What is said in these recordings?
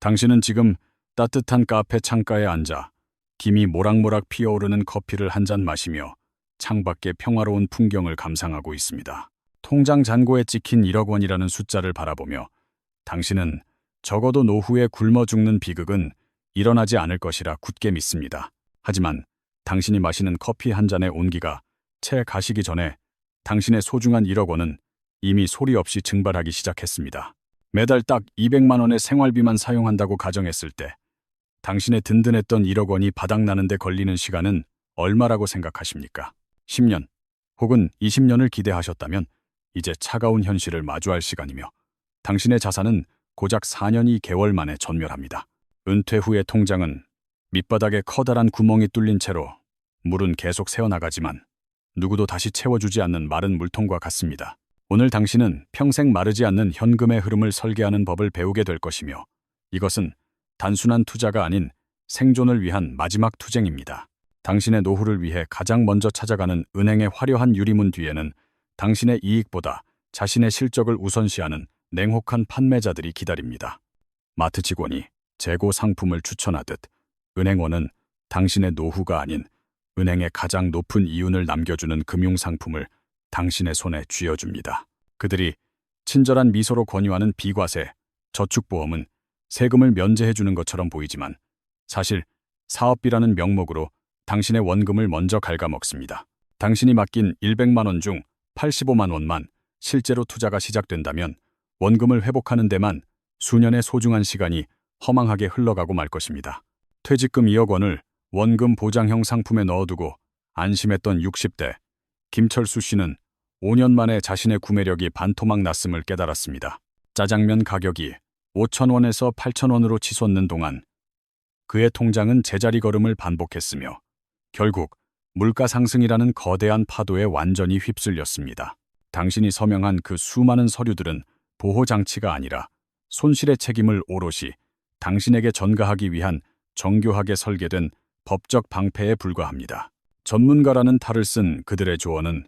당신은 지금 따뜻한 카페 창가에 앉아 김이 모락모락 피어오르는 커피를 한 잔 마시며 창밖의 평화로운 풍경을 감상하고 있습니다. 통장 잔고에 찍힌 1억 원이라는 숫자를 바라보며 당신은 적어도 노후에 굶어 죽는 비극은 일어나지 않을 것이라 굳게 믿습니다. 하지만 당신이 마시는 커피 한 잔의 온기가 채 가시기 전에 당신의 소중한 1억 원은 이미 소리 없이 증발하기 시작했습니다. 매달 딱 200만 원의 생활비만 사용한다고 가정했을 때 당신의 든든했던 1억 원이 바닥나는데 걸리는 시간은 얼마라고 생각하십니까? 10년 혹은 20년을 기대하셨다면 이제 차가운 현실을 마주할 시간이며 당신의 자산은 고작 4년 2개월 만에 전멸합니다. 은퇴 후의 통장은 밑바닥에 커다란 구멍이 뚫린 채로 물은 계속 새어나가지만 누구도 다시 채워주지 않는 마른 물통과 같습니다. 오늘 당신은 평생 마르지 않는 현금의 흐름을 설계하는 법을 배우게 될 것이며 이것은 단순한 투자가 아닌 생존을 위한 마지막 투쟁입니다. 당신의 노후를 위해 가장 먼저 찾아가는 은행의 화려한 유리문 뒤에는 당신의 이익보다 자신의 실적을 우선시하는 냉혹한 판매자들이 기다립니다. 마트 직원이 재고 상품을 추천하듯 은행원은 당신의 노후가 아닌 은행의 가장 높은 이윤을 남겨주는 금융상품을 당신의 손에 쥐어줍니다. 그들이 친절한 미소로 권유하는 비과세, 저축보험은 세금을 면제해주는 것처럼 보이지만 사실 사업비라는 명목으로 당신의 원금을 먼저 갉아먹습니다. 당신이 맡긴 100만 원 중 85만 원만 실제로 투자가 시작된다면 원금을 회복하는 데만 수년의 소중한 시간이 허망하게 흘러가고 말 것입니다. 퇴직금 2억 원을 원금 보장형 상품에 넣어두고 안심했던 60대 김철수 씨는 5년 만에 자신의 구매력이 반토막 났음을 깨달았습니다. 짜장면 가격이 5,000원에서 8,000원으로 치솟는 동안 그의 통장은 제자리 걸음을 반복했으며 결국 물가 상승이라는 거대한 파도에 완전히 휩쓸렸습니다. 당신이 서명한 그 수많은 서류들은 보호장치가 아니라 손실의 책임을 오롯이 당신에게 전가하기 위한 정교하게 설계된 법적 방패에 불과합니다. 전문가라는 탈을 쓴 그들의 조언은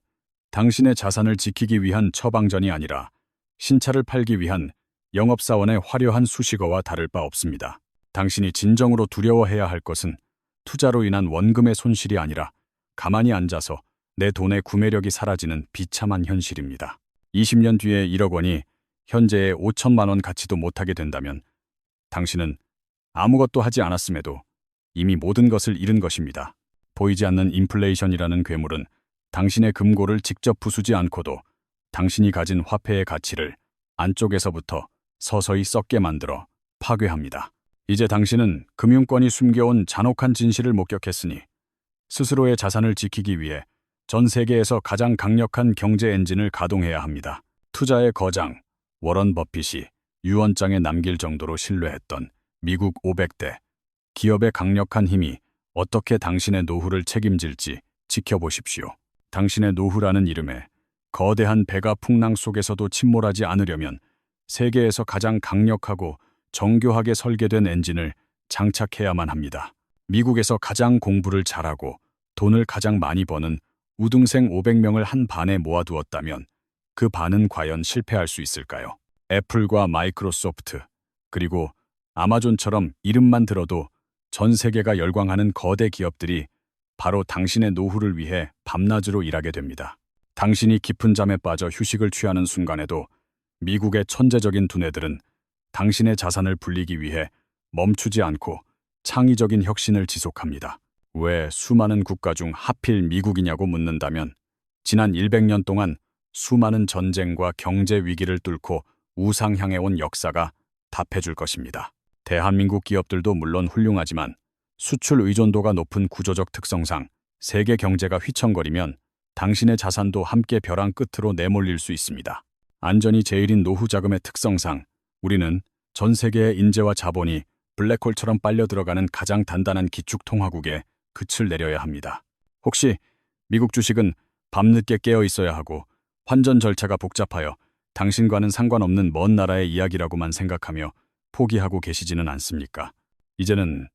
당신의 자산을 지키기 위한 처방전이 아니라 신차를 팔기 위한 영업사원의 화려한 수식어와 다를 바 없습니다. 당신이 진정으로 두려워해야 할 것은 투자로 인한 원금의 손실이 아니라 가만히 앉아서 내 돈의 구매력이 사라지는 비참한 현실입니다. 20년 뒤에 1억 원이 현재의 5천만 원 가치도 못하게 된다면 당신은 아무것도 하지 않았음에도 이미 모든 것을 잃은 것입니다. 보이지 않는 인플레이션이라는 괴물은 당신의 금고를 직접 부수지 않고도 당신이 가진 화폐의 가치를 안쪽에서부터 서서히 썩게 만들어 파괴합니다. 이제 당신은 금융권이 숨겨온 잔혹한 진실을 목격했으니 스스로의 자산을 지키기 위해 전 세계에서 가장 강력한 경제 엔진을 가동해야 합니다. 투자의 거장 워런 버핏이 유언장에 남길 정도로 신뢰했던 미국 500대 기업의 강력한 힘이 어떻게 당신의 노후를 책임질지 지켜보십시오. 당신의 노후라는 이름에 거대한 배가 풍랑 속에서도 침몰하지 않으려면 세계에서 가장 강력하고 정교하게 설계된 엔진을 장착해야만 합니다. 미국에서 가장 공부를 잘하고 돈을 가장 많이 버는 우등생 500명을 한 반에 모아두었다면 그 반은 과연 실패할 수 있을까요? 애플과 마이크로소프트 그리고 아마존처럼 이름만 들어도 전 세계가 열광하는 거대 기업들이 바로 당신의 노후를 위해 밤낮으로 일하게 됩니다. 당신이 깊은 잠에 빠져 휴식을 취하는 순간에도 미국의 천재적인 두뇌들은 당신의 자산을 불리기 위해 멈추지 않고 창의적인 혁신을 지속합니다. 왜 수많은 국가 중 하필 미국이냐고 묻는다면 지난 100년 동안 수많은 전쟁과 경제 위기를 뚫고 우상향해 온 역사가 답해줄 것입니다. 대한민국 기업들도 물론 훌륭하지만 수출 의존도가 높은 구조적 특성상 세계 경제가 휘청거리면 당신의 자산도 함께 벼랑 끝으로 내몰릴 수 있습니다. 안전이 제일인 노후 자금의 특성상 우리는 전 세계의 인재와 자본이 블랙홀처럼 빨려 들어가는 가장 단단한 기축통화국에 끝을 내려야 합니다. 혹시 미국 주식은 밤늦게 깨어 있어야 하고 환전 절차가 복잡하여 당신과는 상관없는 먼 나라의 이야기라고만 생각하며 포기하고 계시지는 않습니까? 이제는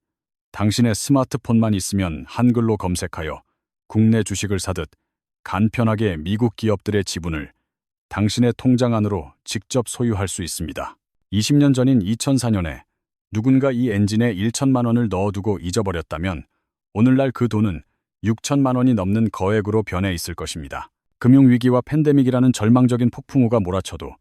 당신의 스마트폰만 있으면 한글로 검색하여 국내 주식을 사듯 간편하게 미국 기업들의 지분을 당신의 통장 안으로 직접 소유할 수 있습니다. 20년 전인 2004년에 누군가 이 엔진에 1천만 원을 넣어두고 잊어버렸다면 오늘날 그 돈은 6천만 원이 넘는 거액으로 변해 있을 것입니다. 금융위기와 팬데믹이라는 절망적인 폭풍우가 몰아쳐도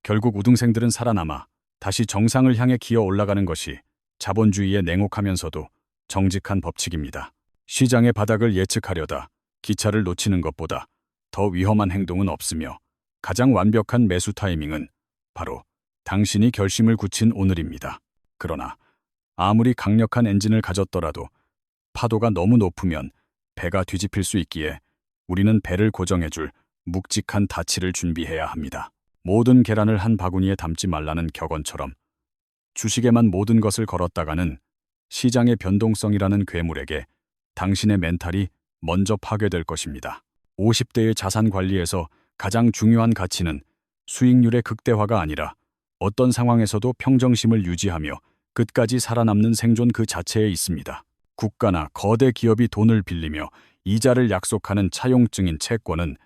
결국 우등생들은 살아남아 다시 정상을 향해 기어 올라가는 것이 자본주의에 냉혹하면서도 정직한 법칙입니다. 시장의 바닥을 예측하려다 기차를 놓치는 것보다 더 위험한 행동은 없으며 가장 완벽한 매수 타이밍은 바로 당신이 결심을 굳힌 오늘입니다. 그러나 아무리 강력한 엔진을 가졌더라도 파도가 너무 높으면 배가 뒤집힐 수 있기에 우리는 배를 고정해줄 묵직한 닫치를 준비해야 합니다. 모든 계란을 한 바구니에 담지 말라는 격언처럼 주식에만 모든 것을 걸었다가는 시장의 변동성이라는 괴물에게 당신의 멘탈이 먼저 파괴될 것입니다. 50대의 자산 관리에서 가장 중요한 가치는 수익률의 극대화가 아니라 어떤 상황에서도 평정심을 유지하며 끝까지 살아남는 생존 그 자체에 있습니다. 국가나 거대 기업이 돈을 빌리며 이자를 약속하는 차용증인 채권은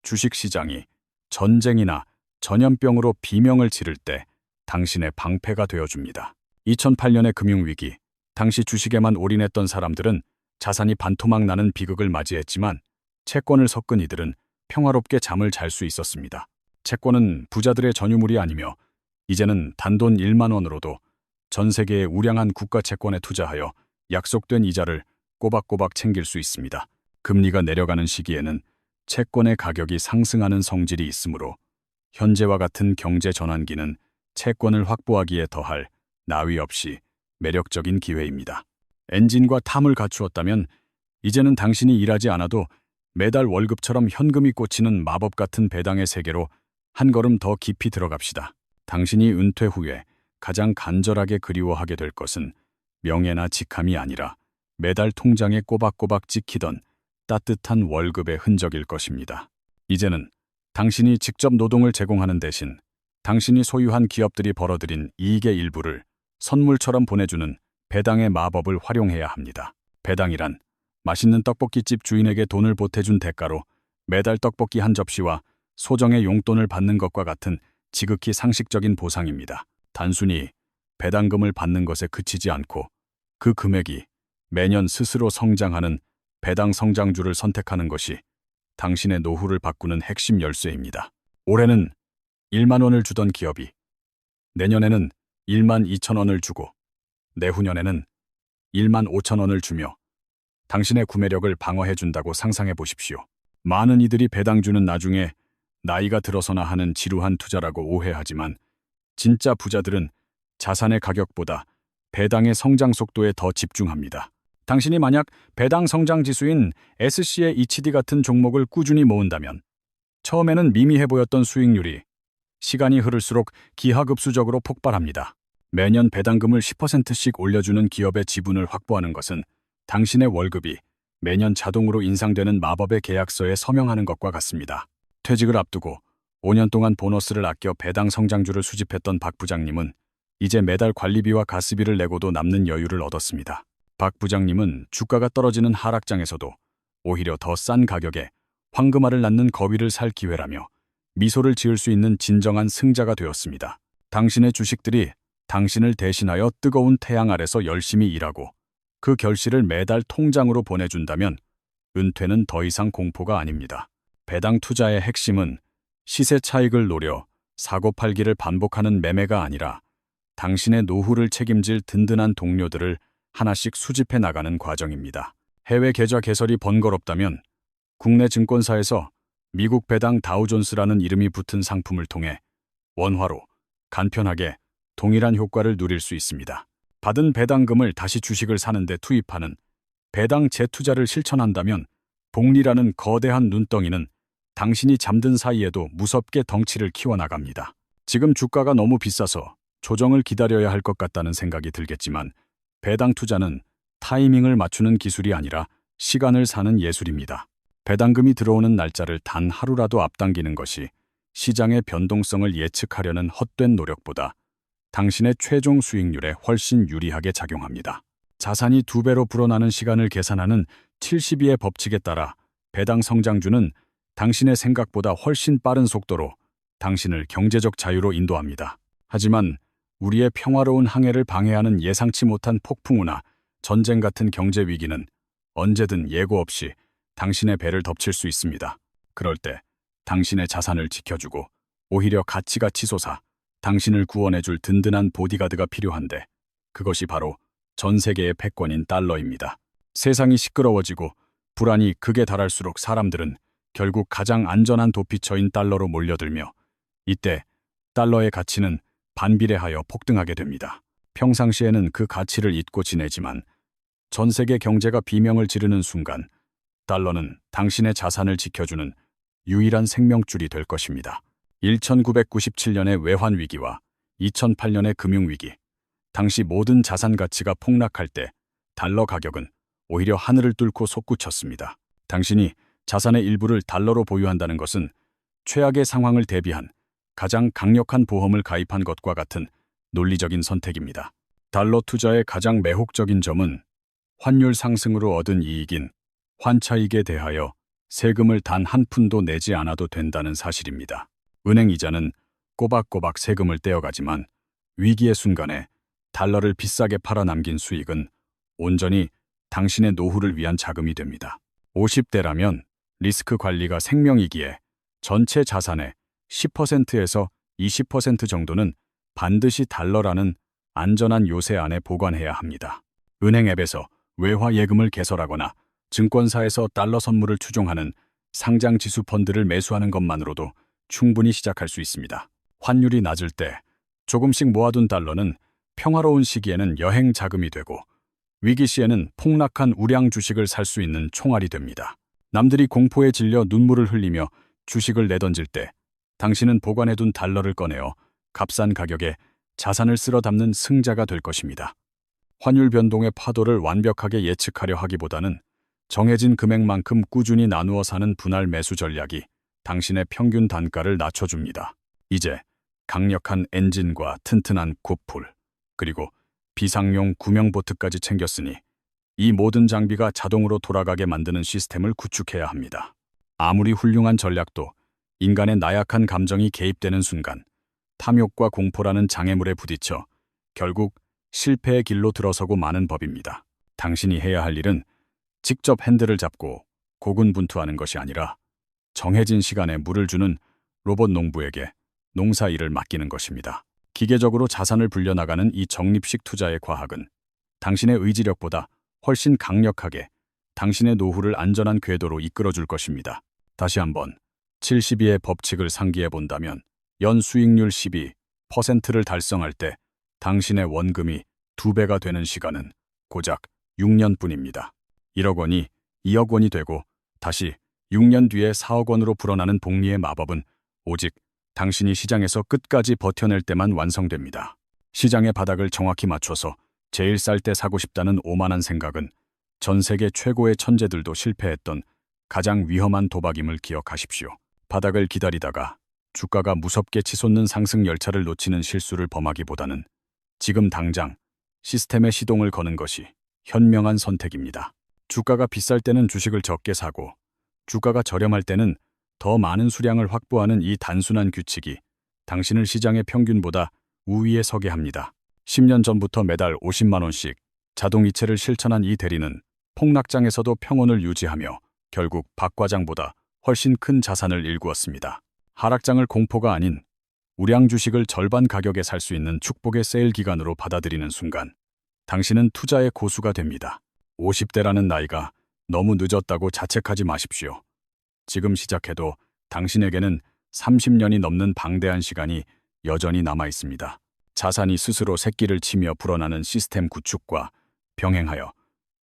주식시장이 전쟁이나 전염병으로 비명을 지를 때 당신의 방패가 되어줍니다. 2008년의 금융위기, 당시 주식에만 올인했던 사람들은 자산이 반토막 나는 비극을 맞이했지만 채권을 섞은 이들은 평화롭게 잠을 잘 수 있었습니다. 채권은 부자들의 전유물이 아니며 이제는 단돈 1만 원으로도 전 세계의 우량한 국가 채권에 투자하여 약속된 이자를 꼬박꼬박 챙길 수 있습니다. 금리가 내려가는 시기에는 채권의 가격이 상승하는 성질이 있으므로 현재와 같은 경제 전환기는 채권을 확보하기에 더할 나위 없이 매력적인 기회입니다. 엔진과 탐을 갖추었다면 이제는 당신이 일하지 않아도 매달 월급처럼 현금이 꽂히는 마법 같은 배당의 세계로 한 걸음 더 깊이 들어갑시다. 당신이 은퇴 후에 가장 간절하게 그리워하게 될 것은 명예나 직함이 아니라 매달 통장에 꼬박꼬박 찍히던 따뜻한 월급의 흔적일 것입니다. 이제는 당신이 직접 노동을 제공하는 대신 당신이 소유한 기업들이 벌어들인 이익의 일부를 선물처럼 보내주는 배당의 마법을 활용해야 합니다. 배당이란 맛있는 떡볶이집 주인에게 돈을 보태준 대가로 매달 떡볶이 한 접시와 소정의 용돈을 받는 것과 같은 지극히 상식적인 보상입니다. 단순히 배당금을 받는 것에 그치지 않고 그 금액이 매년 스스로 성장하는 배당 성장주를 선택하는 것이 당신의 노후를 바꾸는 핵심 열쇠입니다. 올해는 1만 원을 주던 기업이 내년에는 1만 2천 원을 주고 내후년에는 1만 5천 원을 주며 당신의 구매력을 방어해준다고 상상해 보십시오. 많은 이들이 배당주는 나중에 나이가 들어서나 하는 지루한 투자라고 오해하지만 진짜 부자들은 자산의 가격보다 배당의 성장 속도에 더 집중합니다. 당신이 만약 배당 성장 지수인 SC의 ECD 같은 종목을 꾸준히 모은다면 처음에는 미미해 보였던 수익률이 시간이 흐를수록 기하급수적으로 폭발합니다. 매년 배당금을 10%씩 올려주는 기업의 지분을 확보하는 것은 당신의 월급이 매년 자동으로 인상되는 마법의 계약서에 서명하는 것과 같습니다. 퇴직을 앞두고 5년 동안 보너스를 아껴 배당 성장주를 수집했던 박 부장님은 이제 매달 관리비와 가스비를 내고도 남는 여유를 얻었습니다. 박 부장님은 주가가 떨어지는 하락장에서도 오히려 더 싼 가격에 황금알을 낳는 거위를 살 기회라며 미소를 지을 수 있는 진정한 승자가 되었습니다. 당신의 주식들이 당신을 대신하여 뜨거운 태양 아래서 열심히 일하고 그 결실을 매달 통장으로 보내준다면 은퇴는 더 이상 공포가 아닙니다. 배당 투자의 핵심은 시세 차익을 노려 사고팔기를 반복하는 매매가 아니라 당신의 노후를 책임질 든든한 동료들을 하나씩 수집해 나가는 과정입니다. 해외 계좌 개설이 번거롭다면 국내 증권사에서 미국 배당 다우존스라는 이름이 붙은 상품을 통해 원화로 간편하게 동일한 효과를 누릴 수 있습니다. 받은 배당금을 다시 주식을 사는 데 투입하는 배당 재투자를 실천한다면 복리라는 거대한 눈덩이는 당신이 잠든 사이에도 무섭게 덩치를 키워나갑니다. 지금 주가가 너무 비싸서 조정을 기다려야 할 것 같다는 생각이 들겠지만 배당 투자는 타이밍을 맞추는 기술이 아니라 시간을 사는 예술입니다. 배당금이 들어오는 날짜를 단 하루라도 앞당기는 것이 시장의 변동성을 예측하려는 헛된 노력보다 당신의 최종 수익률에 훨씬 유리하게 작용합니다. 자산이 2배로 불어나는 시간을 계산하는 72의 법칙에 따라 배당 성장주는 당신의 생각보다 훨씬 빠른 속도로 당신을 경제적 자유로 인도합니다. 하지만 우리의 평화로운 항해를 방해하는 예상치 못한 폭풍우나 전쟁 같은 경제 위기는 언제든 예고 없이 당신의 배를 덮칠 수 있습니다. 그럴 때 당신의 자산을 지켜주고 오히려 가치가 치솟아 당신을 구원해줄 든든한 보디가드가 필요한데, 그것이 바로 전 세계의 패권인 달러입니다. 세상이 시끄러워지고 불안이 극에 달할수록 사람들은 결국 가장 안전한 도피처인 달러로 몰려들며, 이때 달러의 가치는 반비례하여 폭등하게 됩니다. 평상시에는 그 가치를 잊고 지내지만 전 세계 경제가 비명을 지르는 순간 달러는 당신의 자산을 지켜주는 유일한 생명줄이 될 것입니다. 1997년의 외환위기와 2008년의 금융위기, 당시 모든 자산 가치가 폭락할 때 달러 가격은 오히려 하늘을 뚫고 솟구쳤습니다. 당신이 자산의 일부를 달러로 보유한다는 것은 최악의 상황을 대비한 가장 강력한 보험을 가입한 것과 같은 논리적인 선택입니다. 달러 투자의 가장 매혹적인 점은 환율 상승으로 얻은 이익인 환차익에 대하여 세금을 단 한 푼도 내지 않아도 된다는 사실입니다. 은행 이자는 꼬박꼬박 세금을 떼어가지만 위기의 순간에 달러를 비싸게 팔아 남긴 수익은 온전히 당신의 노후를 위한 자금이 됩니다. 50대라면 리스크 관리가 생명이기에 전체 자산의 10%에서 20% 정도는 반드시 달러라는 안전한 요새 안에 보관해야 합니다. 은행 앱에서 외화 예금을 개설하거나 증권사에서 달러 선물을 추종하는 상장 지수 펀드를 매수하는 것만으로도 충분히 시작할 수 있습니다. 환율이 낮을 때 조금씩 모아둔 달러는 평화로운 시기에는 여행 자금이 되고, 위기 시에는 폭락한 우량 주식을 살 수 있는 총알이 됩니다. 남들이 공포에 질려 눈물을 흘리며 주식을 내던질 때 당신은 보관해둔 달러를 꺼내어 값싼 가격에 자산을 쓸어 담는 승자가 될 것입니다. 환율 변동의 파도를 완벽하게 예측하려 하기보다는 정해진 금액만큼 꾸준히 나누어 사는 분할 매수 전략이 당신의 평균 단가를 낮춰줍니다. 이제 강력한 엔진과 튼튼한 굿풀, 그리고 비상용 구명보트까지 챙겼으니 이 모든 장비가 자동으로 돌아가게 만드는 시스템을 구축해야 합니다. 아무리 훌륭한 전략도 인간의 나약한 감정이 개입되는 순간 탐욕과 공포라는 장애물에 부딪혀 결국 실패의 길로 들어서고 마는 법입니다. 당신이 해야 할 일은 직접 핸들을 잡고 고군분투하는 것이 아니라 정해진 시간에 물을 주는 로봇 농부에게 농사 일을 맡기는 것입니다. 기계적으로 자산을 불려나가는 이 적립식 투자의 과학은 당신의 의지력보다 훨씬 강력하게 당신의 노후를 안전한 궤도로 이끌어줄 것입니다. 다시 한번 72의 법칙을 상기해 본다면 연 수익률 12%를 달성할 때 당신의 원금이 2배가 되는 시간은 고작 6년뿐입니다. 1억 원이 2억 원이 되고 다시 6년 뒤에 4억 원으로 불어나는 복리의 마법은 오직 당신이 시장에서 끝까지 버텨낼 때만 완성됩니다. 시장의 바닥을 정확히 맞춰서 제일 쌀 때 사고 싶다는 오만한 생각은 전 세계 최고의 천재들도 실패했던 가장 위험한 도박임을 기억하십시오. 바닥을 기다리다가 주가가 무섭게 치솟는 상승 열차를 놓치는 실수를 범하기보다는 지금 당장 시스템의 시동을 거는 것이 현명한 선택입니다. 주가가 비쌀 때는 주식을 적게 사고 주가가 저렴할 때는 더 많은 수량을 확보하는 이 단순한 규칙이 당신을 시장의 평균보다 우위에 서게 합니다. 10년 전부터 매달 50만 원씩 자동이체를 실천한 이 대리는 폭락장에서도 평온을 유지하며 결국 박 과장보다 훨씬 큰 자산을 일구었습니다. 하락장을 공포가 아닌 우량 주식을 절반 가격에 살 수 있는 축복의 세일 기간으로 받아들이는 순간 당신은 투자의 고수가 됩니다. 50대라는 나이가 너무 늦었다고 자책하지 마십시오. 지금 시작해도 당신에게는 30년이 넘는 방대한 시간이 여전히 남아 있습니다. 자산이 스스로 새끼를 치며 불어나는 시스템 구축과 병행하여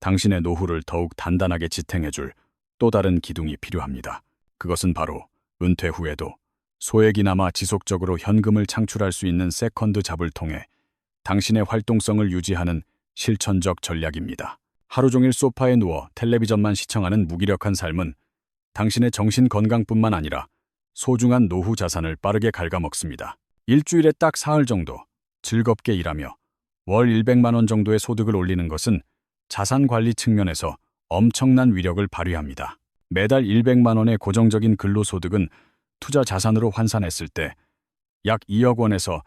당신의 노후를 더욱 단단하게 지탱해줄 또 다른 기둥이 필요합니다. 그것은 바로 은퇴 후에도 소액이나마 지속적으로 현금을 창출할 수 있는 세컨드 잡을 통해 당신의 활동성을 유지하는 실천적 전략입니다. 하루 종일 소파에 누워 텔레비전만 시청하는 무기력한 삶은 당신의 정신 건강뿐만 아니라 소중한 노후 자산을 빠르게 갉아먹습니다. 일주일에 딱 사흘 정도 즐겁게 일하며 월 100만 원 정도의 소득을 올리는 것은 자산 관리 측면에서 엄청난 위력을 발휘합니다. 매달 100만 원의 고정적인 근로소득은 투자 자산으로 환산했을 때 약 2억 원에서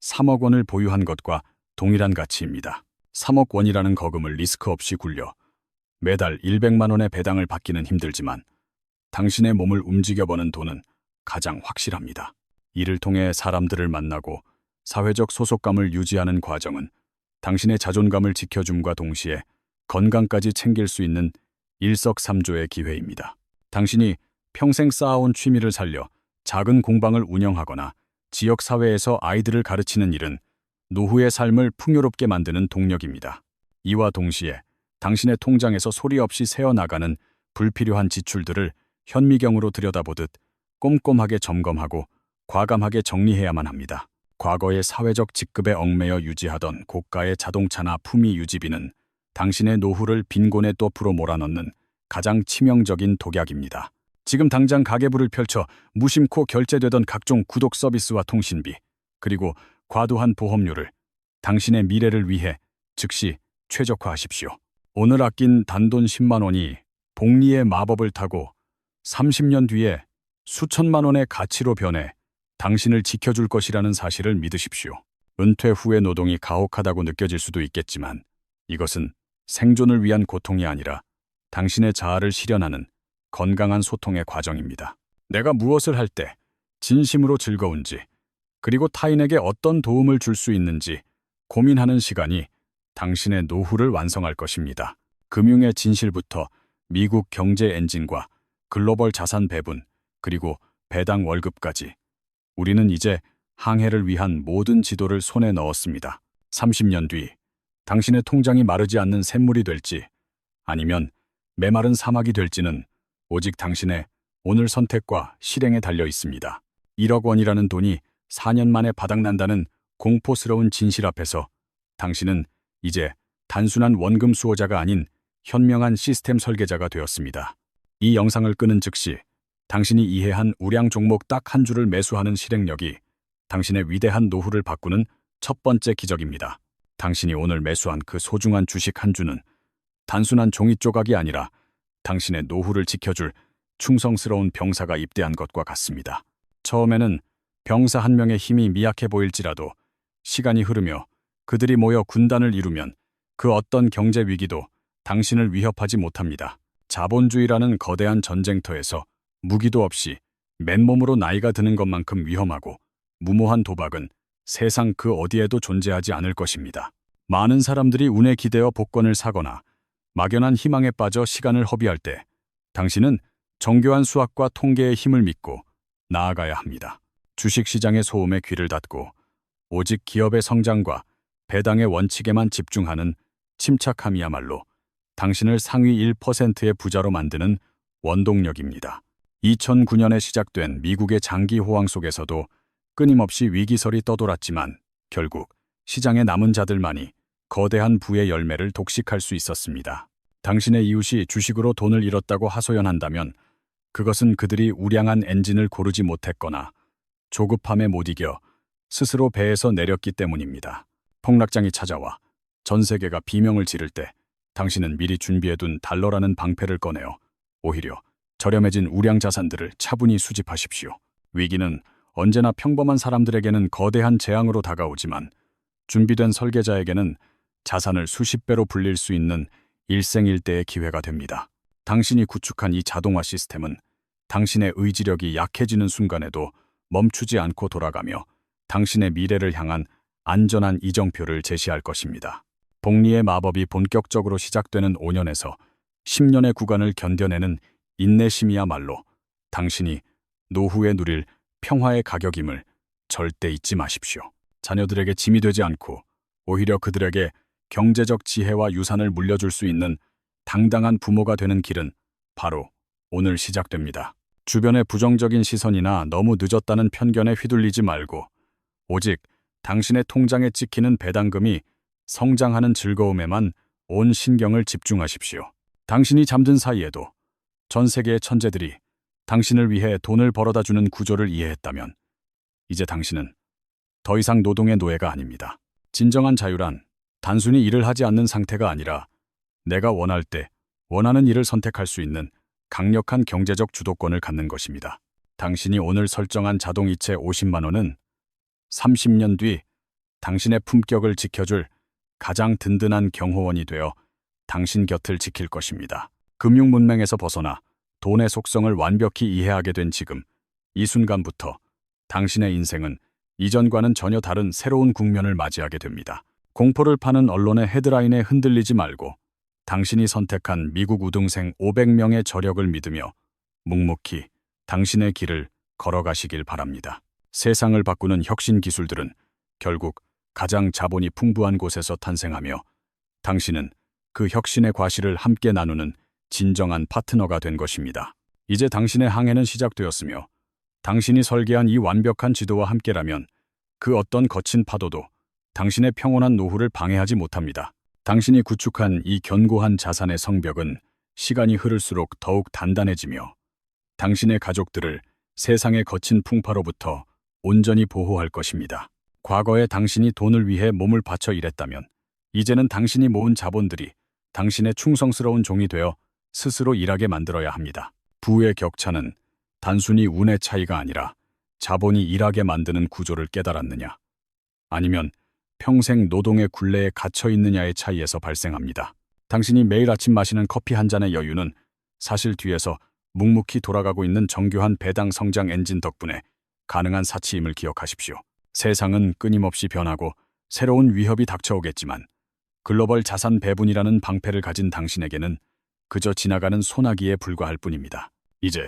3억 원을 보유한 것과 동일한 가치입니다. 3억 원이라는 거금을 리스크 없이 굴려 매달 100만 원의 배당을 받기는 힘들지만 당신의 몸을 움직여보는 돈은 가장 확실합니다. 이를 통해 사람들을 만나고 사회적 소속감을 유지하는 과정은 당신의 자존감을 지켜줌과 동시에 건강까지 챙길 수 있는 일석삼조의 기회입니다. 당신이 평생 쌓아온 취미를 살려 작은 공방을 운영하거나 지역 사회에서 아이들을 가르치는 일은 노후의 삶을 풍요롭게 만드는 동력입니다. 이와 동시에 당신의 통장에서 소리 없이 새어나가는 불필요한 지출들을 현미경으로 들여다보듯 꼼꼼하게 점검하고 과감하게 정리해야만 합니다. 과거의 사회적 직급에 얽매여 유지하던 고가의 자동차나 품위 유지비는 당신의 노후를 빈곤의 또프로 몰아넣는 가장 치명적인 독약입니다. 지금 당장 가계부를 펼쳐 무심코 결제되던 각종 구독 서비스와 통신비, 그리고 과도한 보험료를 당신의 미래를 위해 즉시 최적화하십시오. 오늘 아낀 단돈 10만 원이 복리의 마법을 타고 30년 뒤에 수천만 원의 가치로 변해 당신을 지켜줄 것이라는 사실을 믿으십시오. 은퇴 후의 노동이 가혹하다고 느껴질 수도 있겠지만 이것은 생존을 위한 고통이 아니라 당신의 자아를 실현하는 건강한 소통의 과정입니다. 내가 무엇을 할 때 진심으로 즐거운지, 그리고 타인에게 어떤 도움을 줄 수 있는지 고민하는 시간이 당신의 노후를 완성할 것입니다. 금융의 진실부터 미국 경제 엔진과 글로벌 자산 배분, 그리고 배당 월급까지 우리는 이제 항해를 위한 모든 지도를 손에 넣었습니다. 30년 뒤 당신의 통장이 마르지 않는 샘물이 될지 아니면 메마른 사막이 될지는 오직 당신의 오늘 선택과 실행에 달려 있습니다. 1억 원이라는 돈이 4년 만에 바닥난다는 공포스러운 진실 앞에서 당신은 이제 단순한 원금 수호자가 아닌 현명한 시스템 설계자가 되었습니다. 이 영상을 끄는 즉시 당신이 이해한 우량 종목 딱 한 주를 매수하는 실행력이 당신의 위대한 노후를 바꾸는 첫 번째 기적입니다. 당신이 오늘 매수한 그 소중한 주식 한 주는 단순한 종이 조각이 아니라 당신의 노후를 지켜줄 충성스러운 병사가 입대한 것과 같습니다. 처음에는 병사 한 명의 힘이 미약해 보일지라도 시간이 흐르며 그들이 모여 군단을 이루면 그 어떤 경제 위기도 당신을 위협하지 못합니다. 자본주의라는 거대한 전쟁터에서 무기도 없이 맨몸으로 나이가 드는 것만큼 위험하고 무모한 도박은 세상 그 어디에도 존재하지 않을 것입니다. 많은 사람들이 운에 기대어 복권을 사거나 막연한 희망에 빠져 시간을 허비할 때 당신은 정교한 수학과 통계의 힘을 믿고 나아가야 합니다. 주식시장의 소음에 귀를 닫고 오직 기업의 성장과 배당의 원칙에만 집중하는 침착함이야말로 당신을 상위 1%의 부자로 만드는 원동력입니다. 2009년에 시작된 미국의 장기 호황 속에서도 끊임없이 위기설이 떠돌았지만 결국 시장에 남은 자들만이 거대한 부의 열매를 독식할 수 있었습니다. 당신의 이웃이 주식으로 돈을 잃었다고 하소연한다면 그것은 그들이 우량한 엔진을 고르지 못했거나 조급함에 못 이겨 스스로 배에서 내렸기 때문입니다. 폭락장이 찾아와 전 세계가 비명을 지를 때 당신은 미리 준비해둔 달러라는 방패를 꺼내어 오히려 저렴해진 우량 자산들을 차분히 수집하십시오. 위기는 언제나 평범한 사람들에게는 거대한 재앙으로 다가오지만 준비된 설계자에게는 자산을 수십 배로 불릴 수 있는 일생일대의 기회가 됩니다. 당신이 구축한 이 자동화 시스템은 당신의 의지력이 약해지는 순간에도 멈추지 않고 돌아가며 당신의 미래를 향한 안전한 이정표를 제시할 것입니다. 복리의 마법이 본격적으로 시작되는 5년에서 10년의 구간을 견뎌내는 인내심이야말로 당신이 노후에 누릴 평화의 가격임을 절대 잊지 마십시오. 자녀들에게 짐이 되지 않고 오히려 그들에게 경제적 지혜와 유산을 물려줄 수 있는 당당한 부모가 되는 길은 바로 오늘 시작됩니다. 주변의 부정적인 시선이나 너무 늦었다는 편견에 휘둘리지 말고 오직 당신의 통장에 찍히는 배당금이 성장하는 즐거움에만 온 신경을 집중하십시오. 당신이 잠든 사이에도 전 세계의 천재들이 당신을 위해 돈을 벌어다주는 구조를 이해했다면 이제 당신은 더 이상 노동의 노예가 아닙니다. 진정한 자유란 단순히 일을 하지 않는 상태가 아니라 내가 원할 때 원하는 일을 선택할 수 있는 강력한 경제적 주도권을 갖는 것입니다. 당신이 오늘 설정한 자동이체 50만 원은 30년 뒤 당신의 품격을 지켜줄 가장 든든한 경호원이 되어 당신 곁을 지킬 것입니다. 금융 문맹에서 벗어나 돈의 속성을 완벽히 이해하게 된 지금, 이 순간부터 당신의 인생은 이전과는 전혀 다른 새로운 국면을 맞이하게 됩니다. 공포를 파는 언론의 헤드라인에 흔들리지 말고 당신이 선택한 미국 우등생 500명의 저력을 믿으며 묵묵히 당신의 길을 걸어가시길 바랍니다. 세상을 바꾸는 혁신 기술들은 결국 가장 자본이 풍부한 곳에서 탄생하며 당신은 그 혁신의 과실을 함께 나누는 진정한 파트너가 된 것입니다. 이제 당신의 항해는 시작되었으며 당신이 설계한 이 완벽한 지도와 함께라면 그 어떤 거친 파도도 당신의 평온한 노후를 방해하지 못합니다. 당신이 구축한 이 견고한 자산의 성벽은 시간이 흐를수록 더욱 단단해지며 당신의 가족들을 세상의 거친 풍파로부터 온전히 보호할 것입니다. 과거에 당신이 돈을 위해 몸을 바쳐 일했다면 이제는 당신이 모은 자본들이 당신의 충성스러운 종이 되어 스스로 일하게 만들어야 합니다. 부의 격차는 단순히 운의 차이가 아니라 자본이 일하게 만드는 구조를 깨달았느냐, 아니면 평생 노동의 굴레에 갇혀 있느냐의 차이에서 발생합니다. 당신이 매일 아침 마시는 커피 한 잔의 여유는 사실 뒤에서 묵묵히 돌아가고 있는 정교한 배당 성장 엔진 덕분에 가능한 사치임을 기억하십시오. 세상은 끊임없이 변하고 새로운 위협이 닥쳐오겠지만 글로벌 자산 배분이라는 방패를 가진 당신에게는 그저 지나가는 소나기에 불과할 뿐입니다. 이제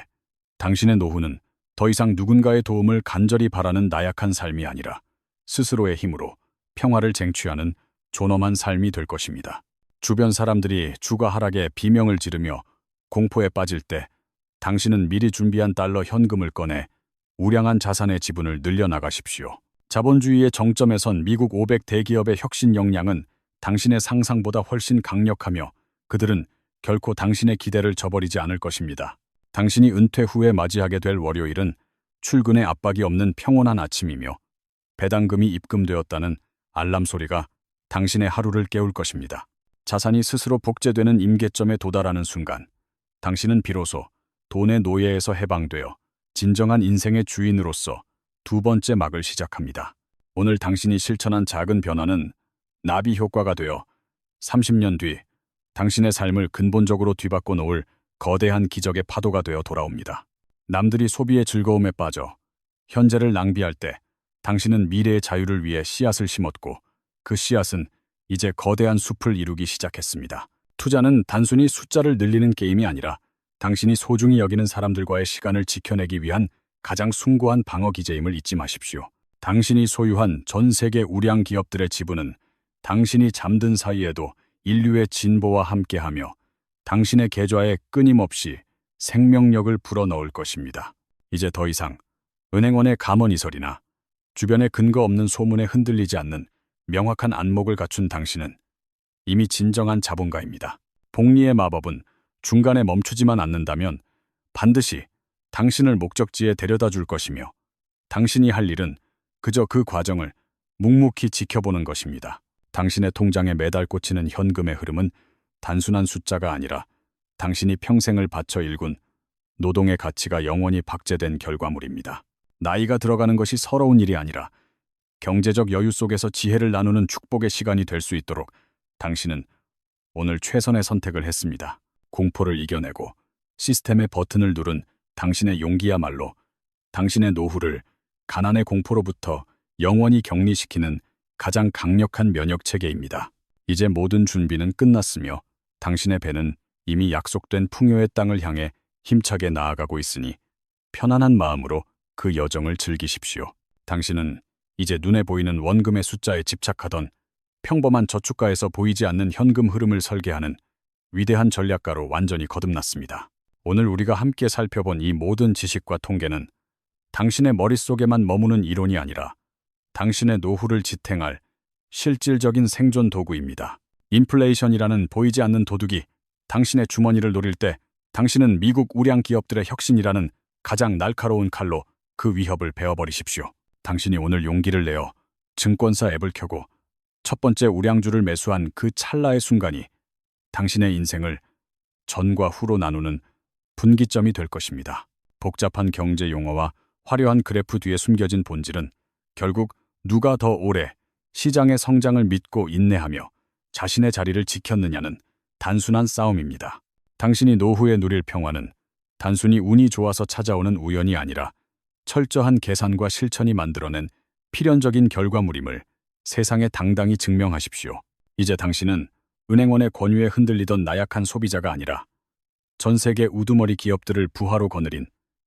당신의 노후는 더 이상 누군가의 도움을 간절히 바라는 나약한 삶이 아니라 스스로의 힘으로 평화를 쟁취하는 존엄한 삶이 될 것입니다. 주변 사람들이 주가 하락에 비명을 지르며 공포에 빠질 때 당신은 미리 준비한 달러 현금을 꺼내 우량한 자산의 지분을 늘려나가십시오. 자본주의의 정점에 선 미국 500 대기업의 혁신 역량은 당신의 상상보다 훨씬 강력하며 그들은 결코 당신의 기대를 저버리지 않을 것입니다. 당신이 은퇴 후에 맞이하게 될 월요일은 출근에 압박이 없는 평온한 아침이며 배당금이 입금되었다는 알람 소리가 당신의 하루를 깨울 것입니다. 자산이 스스로 복제되는 임계점에 도달하는 순간 당신은 비로소 돈의 노예에서 해방되어 진정한 인생의 주인으로서 두 번째 막을 시작합니다. 오늘 당신이 실천한 작은 변화는 나비 효과가 되어 30년 뒤 당신의 삶을 근본적으로 뒤바꿔 놓을 거대한 기적의 파도가 되어 돌아옵니다. 남들이 소비의 즐거움에 빠져 현재를 낭비할 때 당신은 미래의 자유를 위해 씨앗을 심었고 그 씨앗은 이제 거대한 숲을 이루기 시작했습니다. 투자는 단순히 숫자를 늘리는 게임이 아니라 당신이 소중히 여기는 사람들과의 시간을 지켜내기 위한 가장 숭고한 방어 기제임을 잊지 마십시오. 당신이 소유한 전 세계 우량 기업들의 지분은 당신이 잠든 사이에도 인류의 진보와 함께하며 당신의 계좌에 끊임없이 생명력을 불어넣을 것입니다. 이제 더 이상 은행원의 감언이설이나 주변의 근거 없는 소문에 흔들리지 않는 명확한 안목을 갖춘 당신은 이미 진정한 자본가입니다. 복리의 마법은 중간에 멈추지만 않는다면 반드시 당신을 목적지에 데려다 줄 것이며 당신이 할 일은 그저 그 과정을 묵묵히 지켜보는 것입니다. 당신의 통장에 매달 꽂히는 현금의 흐름은 단순한 숫자가 아니라 당신이 평생을 바쳐 일군 노동의 가치가 영원히 박제된 결과물입니다. 나이가 들어가는 것이 서러운 일이 아니라 경제적 여유 속에서 지혜를 나누는 축복의 시간이 될 수 있도록 당신은 오늘 최선의 선택을 했습니다. 공포를 이겨내고 시스템의 버튼을 누른 당신의 용기야말로 당신의 노후를 가난의 공포로부터 영원히 격리시키는 가장 강력한 면역체계입니다. 이제 모든 준비는 끝났으며 당신의 배는 이미 약속된 풍요의 땅을 향해 힘차게 나아가고 있으니 편안한 마음으로 그 여정을 즐기십시오. 당신은 이제 눈에 보이는 원금의 숫자에 집착하던 평범한 저축가에서 보이지 않는 현금 흐름을 설계하는 위대한 전략가로 완전히 거듭났습니다. 오늘 우리가 함께 살펴본 이 모든 지식과 통계는 당신의 머릿속에만 머무는 이론이 아니라 당신의 노후를 지탱할 실질적인 생존 도구입니다. 인플레이션이라는 보이지 않는 도둑이 당신의 주머니를 노릴 때 당신은 미국 우량 기업들의 혁신이라는 가장 날카로운 칼로 그 위협을 베어버리십시오. 당신이 오늘 용기를 내어 증권사 앱을 켜고 첫 번째 우량주를 매수한 그 찰나의 순간이 당신의 인생을 전과 후로 나누는 분기점이 될 것입니다. 복잡한 경제 용어와 화려한 그래프 뒤에 숨겨진 본질은 결국 누가 더 오래 시장의 성장을 믿고 인내하며 자신의 자리를 지켰느냐는 단순한 싸움입니다. 당신이 노후에 누릴 평화는 단순히 운이 좋아서 찾아오는 우연이 아니라 철저한 계산과 실천이 만들어낸 필연적인 결과물임을 세상에 당당히 증명하십시오. 이제 당신은 은행원의 권유에 흔들리던 나약한 소비자가 아니라 전 세계 우두머리 기업들을 부하로 거느린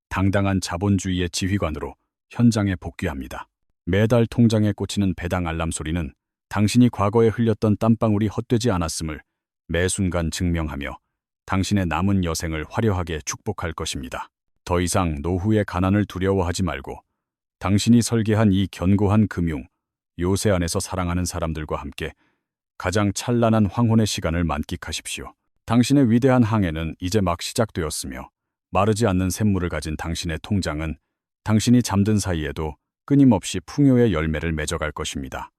당당한 자본주의의 지휘관으로 현장에 복귀합니다. 매달 통장에 꽂히는 배당 알람 소리는 당신이 과거에 흘렸던 땀방울이 헛되지 않았음을 매 순간 증명하며 당신의 남은 여생을 화려하게 축복할 것입니다. 더 이상 노후의 가난을 두려워하지 말고 당신이 설계한 이 견고한 금융 요새 안에서 사랑하는 사람들과 함께 가장 찬란한 황혼의 시간을 만끽하십시오. 당신의 위대한 항해는 이제 막 시작되었으며 마르지 않는 샘물을 가진 당신의 통장은 당신이 잠든 사이에도 끊임없이 풍요의 열매를 맺어갈 것입니다.